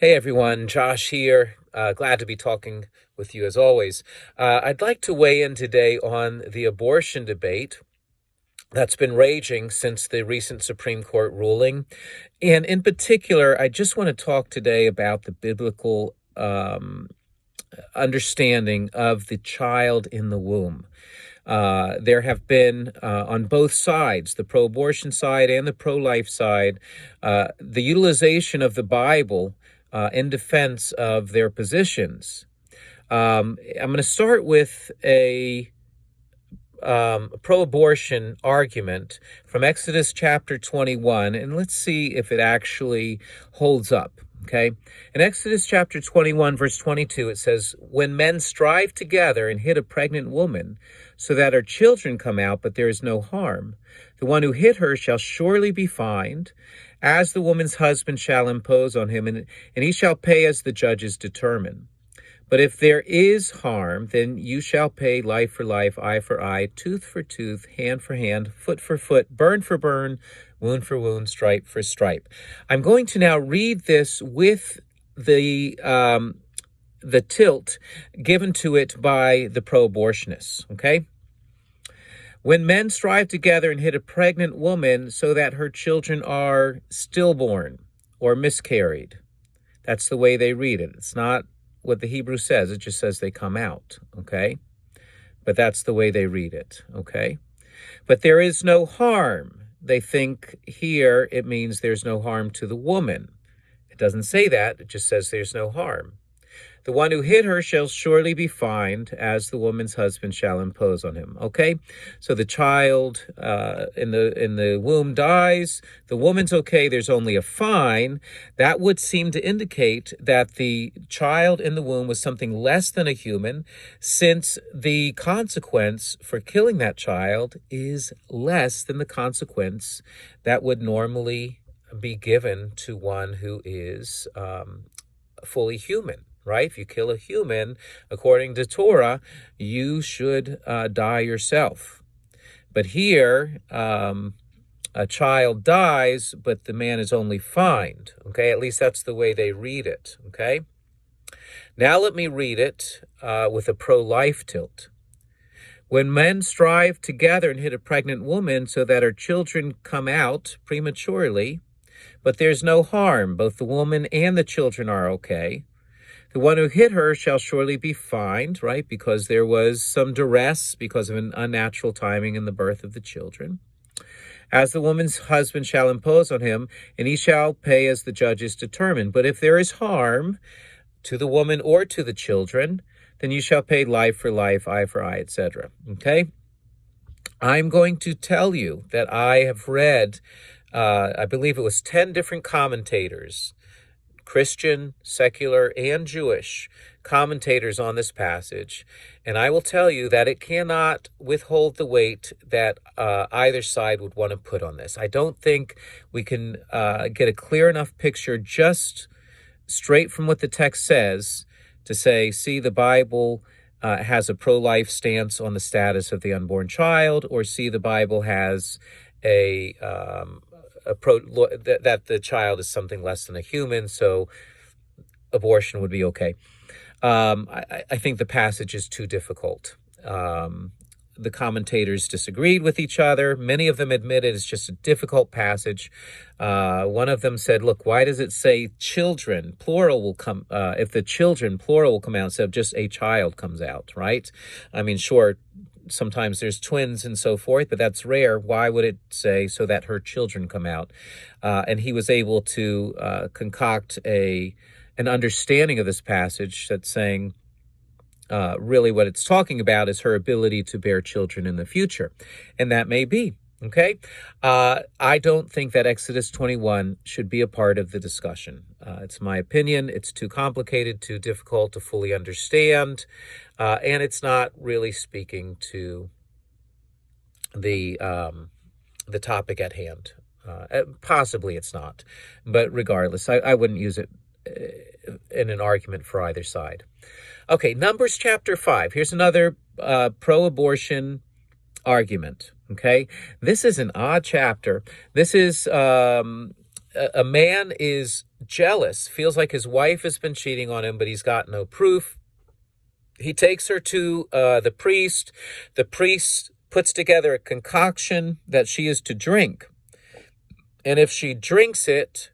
Hey everyone, Josh here. Glad to be talking with you as always. I'd like to weigh in today on the abortion debate that's been raging since the recent Supreme Court ruling. And in particular, I just want to talk today about the biblical understanding of the child in the womb. There have been, on both sides, the pro-abortion side and the pro-life side, the utilization of the Bible in defense of their positions. I'm going to start with a pro-abortion argument from Exodus chapter 21, and let's see if it actually holds up. Okay. In Exodus chapter 21, verse 22, it says, "When men strive together and hit a pregnant woman so that her children come out, but there is no harm, the one who hit her shall surely be fined, as the woman's husband shall impose on him, and he shall pay as the judges determine. But if there is harm, then you shall pay life for life, eye for eye, tooth for tooth, hand for hand, foot for foot, burn for burn, wound for wound, stripe for stripe." I'm going to now read this with the tilt given to it by the pro-abortionists, okay? "When men strive together and hit a pregnant woman so that her children are stillborn or miscarried." That's the way they read it. It's not what the Hebrew says. It just says they come out, okay? But that's the way they read it, okay? "But there is no harm." They think here it means there's no harm to the woman. It doesn't say that. It just says there's no harm. "The one who hit her shall surely be fined, as the woman's husband shall impose on him." Okay, so the child in the womb dies. The woman's okay. There's only a fine. That would seem to indicate that the child in the womb was something less than a human, since the consequence for killing that child is less than the consequence that would normally be given to one who is fully human. Right? If you kill a human, according to Torah, you should die yourself. But here, a child dies, but the man is only fined. Okay? At least that's the way they read it. Okay? Now let me read it with a pro-life tilt. "When men strive together and hit a pregnant woman so that her children come out prematurely, but there's no harm, both the woman and the children are okay, the one who hit her shall surely be fined," right? Because there was some duress because of an unnatural timing in the birth of the children. "As the woman's husband shall impose on him, and he shall pay as the judges determine. But if there is harm to the woman or to the children, then you shall pay life for life, eye for eye, etc." Okay? I'm going to tell you that I have read, I believe it was 10 different commentators, Christian, secular, and Jewish commentators on this passage, and I will tell you that it cannot withhold the weight that either side would want to put on this. I don't think we can get a clear enough picture just straight from what the text says to say, see, the Bible has a pro-life stance on the status of the unborn child, or see, the Bible has that the child is something less than a human, so abortion would be okay. I think the passage is too difficult. The commentators disagreed with each other. Many of them admitted it's just a difficult passage. One of them said, look, why does it say children, plural will come, if the children, plural will come out instead of just a child comes out, right? I mean, sure, sometimes there's twins and so forth, but that's rare. Why would it say so that her children come out? And he was able to concoct an understanding of this passage that's saying, really what it's talking about is her ability to bear children in the future. And that may be, okay? I don't think that Exodus 21 should be a part of the discussion. It's my opinion. It's too complicated, too difficult to fully understand, and it's not really speaking to the topic at hand. Possibly it's not, but regardless, I wouldn't use it in an argument for either side. Okay, Numbers chapter 5. Here's another pro-abortion argument, okay? This is an odd chapter. This is a man is jealous, feels like his wife has been cheating on him, but he's got no proof. He takes her to the priest. The priest puts together a concoction that she is to drink. And if she drinks it,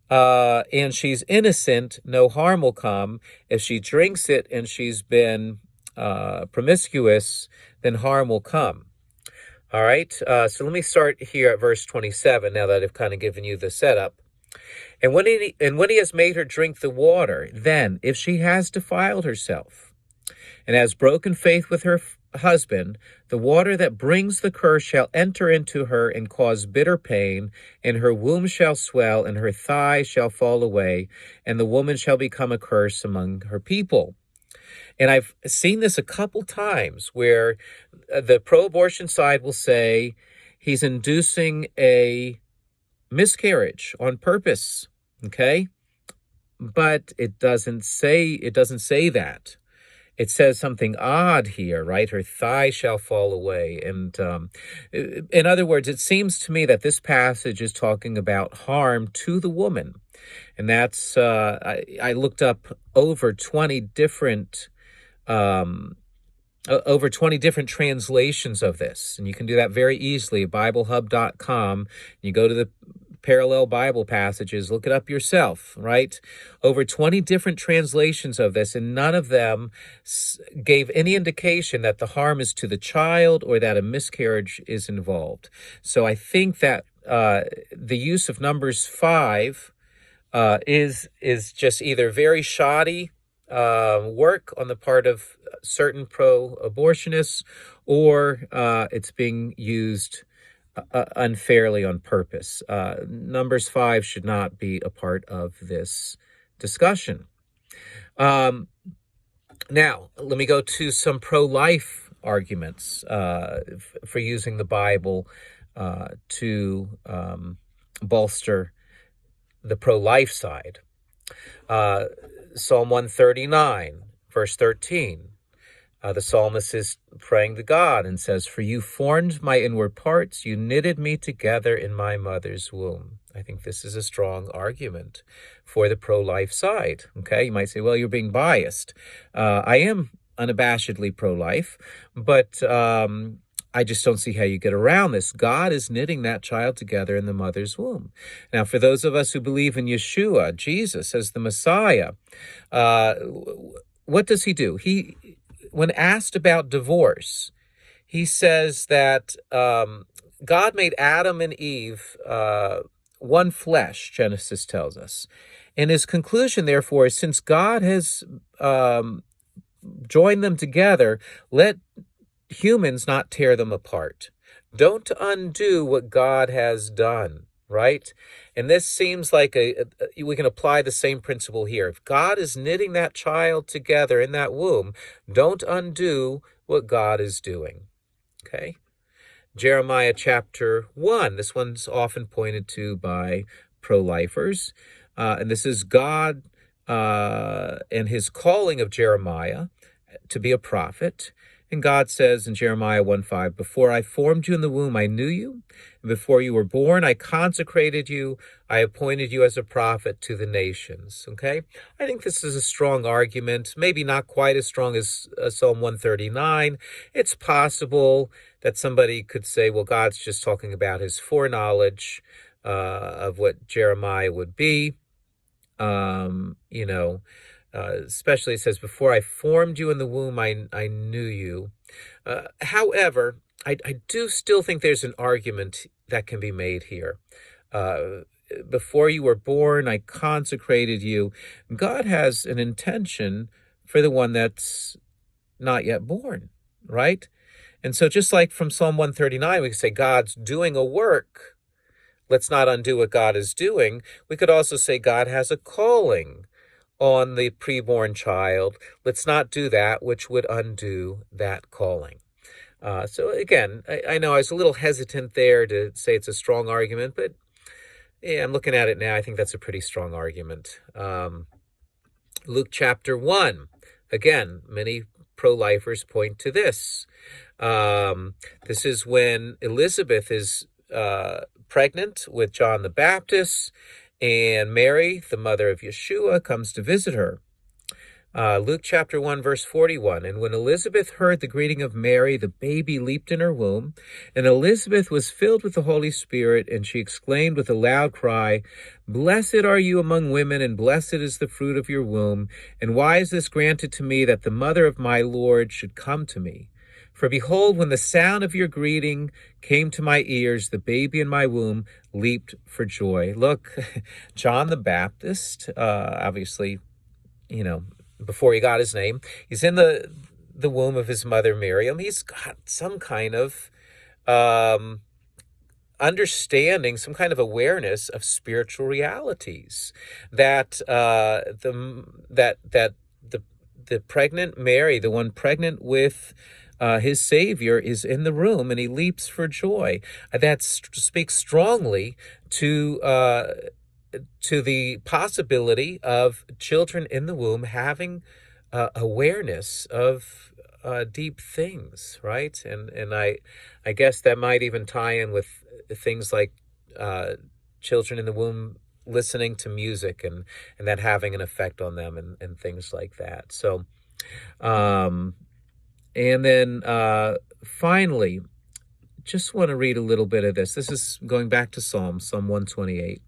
and she's innocent, no harm will come. If she drinks it and she's been promiscuous, then harm will come. All right, so let me start here at verse 27, now that I've kind of given you the setup. And when he has made her drink the water, then, if she has defiled herself and has broken faith with her husband, the water that brings the curse shall enter into her and cause bitter pain, and her womb shall swell, and her thigh shall fall away, and the woman shall become a curse among her people. And I've seen this a couple times where the pro-abortion side will say he's inducing a miscarriage on purpose, okay? But it doesn't say that. It says something odd here, right? Her thigh shall fall away. And in other words, it seems to me that this passage is talking about harm to the woman. And that's, I looked up over 20 different translations of this. And you can do that very easily at BibleHub.com. You go to the parallel Bible passages, look it up yourself, right? Over 20 different translations of this, and none of them gave any indication that the harm is to the child or that a miscarriage is involved. So I think that the use of Numbers 5 is just either very shoddy work on the part of certain pro-abortionists, or it's being used unfairly on purpose. Numbers 5 should not be a part of this discussion. Now, let me go to some pro-life arguments for using the Bible to bolster the pro-life side. Psalm 139, verse 13. The psalmist is praying to God and says, "For you formed my inward parts, you knitted me together in my mother's womb." I think this is a strong argument for the pro-life side. Okay, you might say, well, you're being biased. I am unabashedly pro-life, but I just don't see how you get around this. God is knitting that child together in the mother's womb. Now, for those of us who believe in Yeshua, Jesus, as the Messiah, what does he do? When asked about divorce, he says that God made Adam and Eve one flesh, Genesis tells us. And his conclusion, therefore, is since God has joined them together, let humans not tear them apart. Don't undo what God has done, right? And this seems like we can apply the same principle here. If God is knitting that child together in that womb, don't undo what God is doing, okay? Jeremiah chapter 1, this one's often pointed to by pro-lifers, and this is God and his calling of Jeremiah to be a prophet. And God says in Jeremiah 1:5, "Before I formed you in the womb, I knew you. And before you were born, I consecrated you. I appointed you as a prophet to the nations." Okay? I think this is a strong argument, maybe not quite as strong as Psalm 139. It's possible that somebody could say, well, God's just talking about his foreknowledge of what Jeremiah would be. Especially it says, "Before I formed you in the womb, I knew you." However, I do still think there's an argument that can be made here. Before you were born, I consecrated you. God has an intention for the one that's not yet born, right? And so just like from Psalm 139, we can say God's doing a work. Let's not undo what God is doing. We could also say God has a calling on the preborn child. Let's not do that, which would undo that calling. So again, I know I was a little hesitant there to say it's a strong argument, but yeah, I'm looking at it now. I think that's a pretty strong argument. Luke chapter 1. Again, many pro-lifers point to this. This is when Elizabeth is pregnant with John the Baptist, And Mary, the mother of Yeshua, comes to visit her. Luke chapter 1, verse 41. And when Elizabeth heard the greeting of Mary, the baby leaped in her womb. And Elizabeth was filled with the Holy Spirit, and she exclaimed with a loud cry, Blessed are you among women, and blessed is the fruit of your womb. And why is this granted to me, that the mother of my Lord should come to me? For behold, when the sound of your greeting came to my ears, the baby in my womb leaped for joy. Look, John the Baptist, obviously, before he got his name, he's in the womb of his mother Miriam. He's got some kind of understanding, some kind of awareness of spiritual realities. That the pregnant Mary, the one pregnant with his Savior, is in the room, and he leaps for joy. That speaks strongly to the possibility of children in the womb having awareness of deep things, right? And I guess that might even tie in with things like children in the womb listening to music and that having an effect on them and things like that. So, and then finally, just want to read a little bit of this. This is going back to Psalm 128.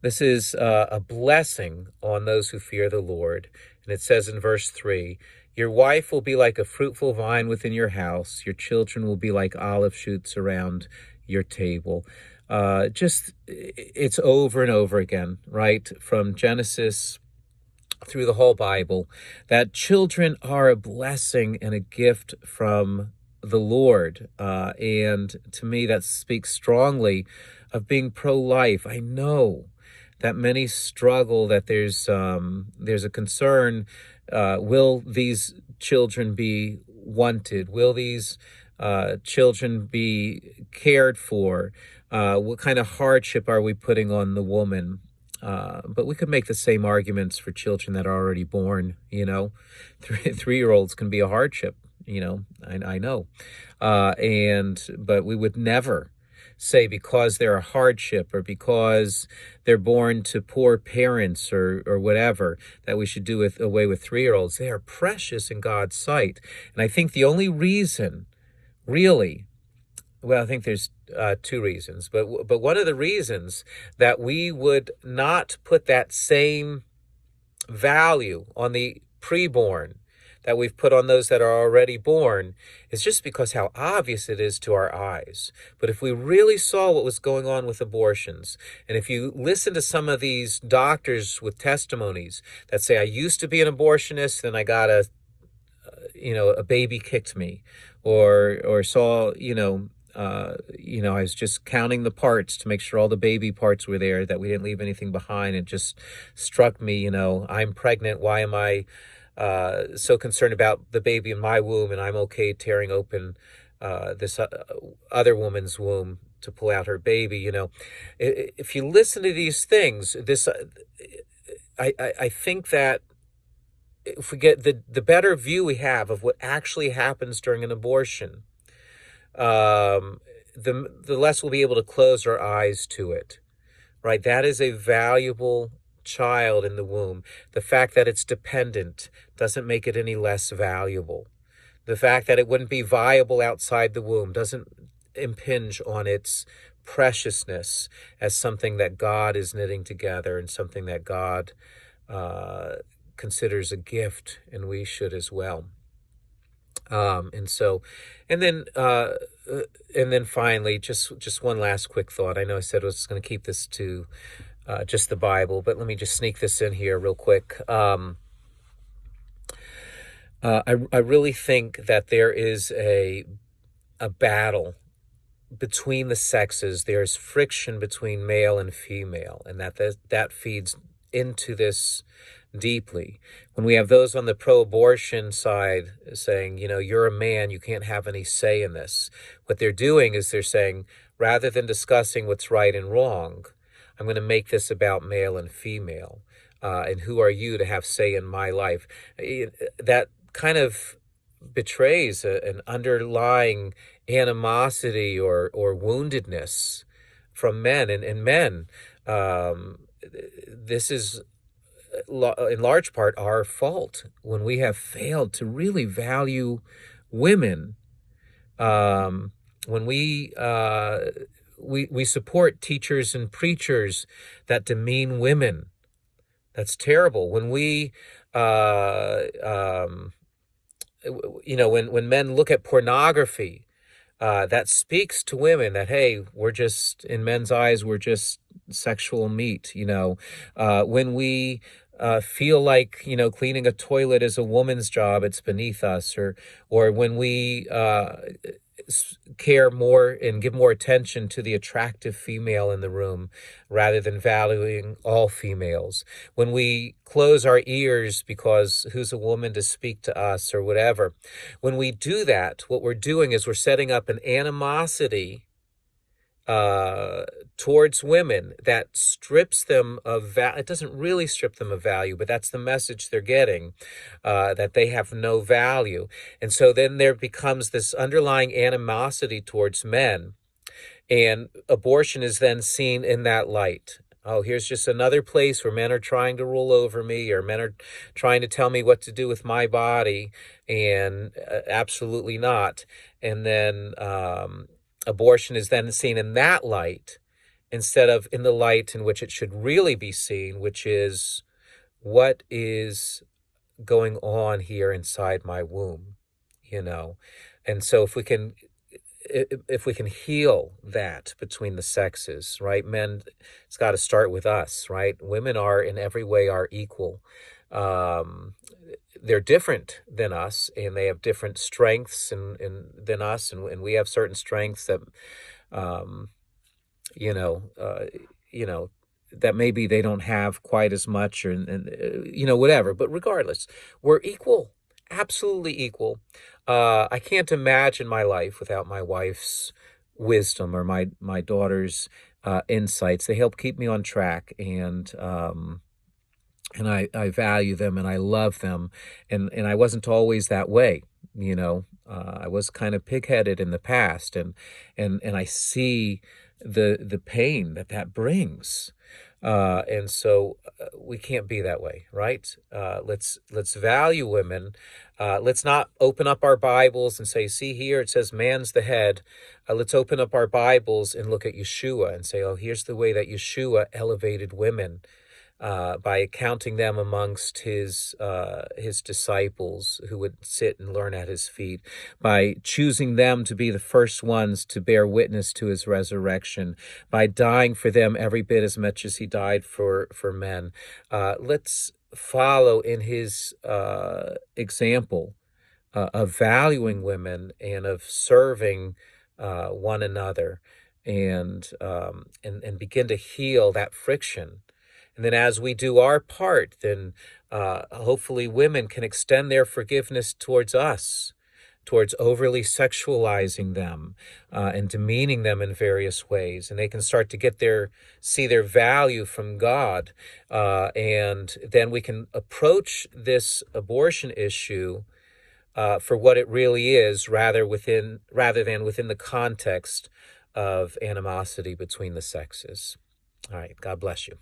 This is a blessing on those who fear the Lord. And it says in verse 3, Your wife will be like a fruitful vine within your house. Your children will be like olive shoots around your table. It's over and over again, right? From Genesis through the whole Bible, that children are a blessing and a gift from the Lord. And to me, that speaks strongly of being pro-life. I know that many struggle, that there's a concern, will these children be wanted? Will these children be cared for? What kind of hardship are we putting on the woman? But we could make the same arguments for children that are already born. 3-year-olds can be a hardship. I know. But we would never say because they're a hardship or because they're born to poor parents or whatever, that we should do away with 3-year-olds. They are precious in God's sight. And I think the only reason, really, well, I think there's 2 reasons, but one of the reasons that we would not put that same value on the preborn that we've put on those that are already born is just because how obvious it is to our eyes. But if we really saw what was going on with abortions, and if you listen to some of these doctors with testimonies that say, I used to be an abortionist, then I got a baby kicked me, or saw, I was just counting the parts to make sure all the baby parts were there, that we didn't leave anything behind. It just struck me, I'm pregnant. Why am I so concerned about the baby in my womb, and I'm okay tearing open this other woman's womb to pull out her baby? If you listen to these things, I think that if we get the better view we have of what actually happens during an abortion, the less we'll be able to close our eyes to it, right? That is a valuable child in the womb. The fact that it's dependent doesn't make it any less valuable. The fact that it wouldn't be viable outside the womb doesn't impinge on its preciousness as something that God is knitting together and something that God considers a gift, and we should as well. And then finally, just one last quick thought. I know I said I was going to keep this to just the Bible, but let me just sneak this in here real quick. I really think that there is a battle between the sexes. There's friction between male and female, and that feeds into this deeply. When we have those on the pro-abortion side saying, you're a man, you can't have any say in this. What they're doing is they're saying, rather than discussing what's right and wrong, I'm going to make this about male and female. And who are you to have say in my life? That kind of betrays an underlying animosity or woundedness from men. And men This is in large part our fault when we have failed to really value women. When we support teachers and preachers that demean women, that's terrible. When we when men look at pornography, that speaks to women that, hey, we're just, in men's eyes, we're just sexual meat. When we feel like, cleaning a toilet is a woman's job, it's beneath us, or when we care more and give more attention to the attractive female in the room rather than valuing all females. When we close our ears because who's a woman to speak to us or whatever. When we do that, what we're doing is we're setting up an animosity towards women that strips them of value. It doesn't really strip them of value, but that's the message they're getting, that they have no value. And so then there becomes this underlying animosity towards men, and abortion is then seen in that light. Oh, here's just another place where men are trying to rule over me, or men are trying to tell me what to do with my body, and absolutely not. And then abortion is then seen in that light instead of in the light in which it should really be seen, which is what is going on here inside my womb, And so if we can heal that between the sexes, right? Men, it's got to start with us, right? Women are in every way are equal. They're different than us, and they have different strengths than us, and we have certain strengths that, that maybe they don't have quite as much, whatever. But regardless, we're equal, absolutely equal. I can't imagine my life without my wife's wisdom or my daughter's insights. They help keep me on track, and I value them and I love them, and I wasn't always that way. I was kind of pigheaded in the past, and I see the pain that brings. And so we can't be that way, right? Let's value women. Let's not open up our Bibles and say, see here, it says man's the head. Let's open up our Bibles and look at Yeshua and say, oh, here's the way that Yeshua elevated women, by counting them amongst his disciples who would sit and learn at his feet, by choosing them to be the first ones to bear witness to his resurrection, by dying for them every bit as much as he died for men. Let's follow in his example of valuing women and of serving one another, and begin to heal that friction. And then as we do our part, then hopefully women can extend their forgiveness towards us, towards overly sexualizing them and demeaning them in various ways. And they can start to see their value from God. And then we can approach this abortion issue for what it really is, rather than within the context of animosity between the sexes. All right, God bless you.